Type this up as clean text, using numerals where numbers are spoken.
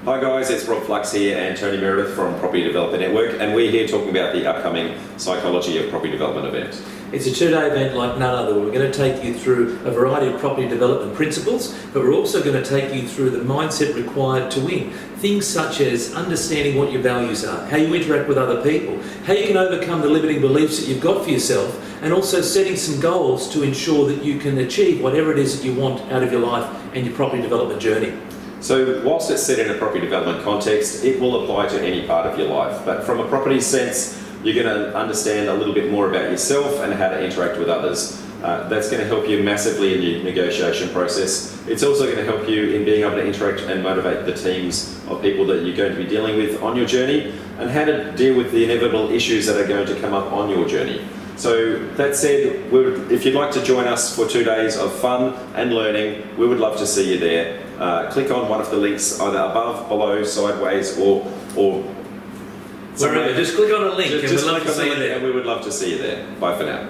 Hi guys, it's Rob Flux here and Tony Meredith from Property Developer Network, and we're here talking about the upcoming Psychology of Property Development event. It's a two-day event like none other. We're going to take you through a variety of property development principles, but we're also going to take you through the mindset required to win. Things such as understanding what your values are, how you interact with other people, how you can overcome the limiting beliefs that you've got for yourself, and also setting some goals to ensure that you can achieve whatever it is that you want out of your life and your property development journey. So whilst it's set in a property development context, it will apply to any part of your life. But from a property sense, you're going to understand a little bit more about yourself and how to interact with others. That's going to help you massively in your negotiation process. It's also going to help you in being able to interact and motivate the teams of people that you're going to be dealing with on your journey, and how to deal with the inevitable issues that are going to come up on your journey. So that said, if you'd like to join us for 2 days of fun and learning, we would love to see you there. Click on one of the links either above, below, sideways, or wherever. Just click on a link and we'd love to see you there. And we would love to see you there. Bye for now.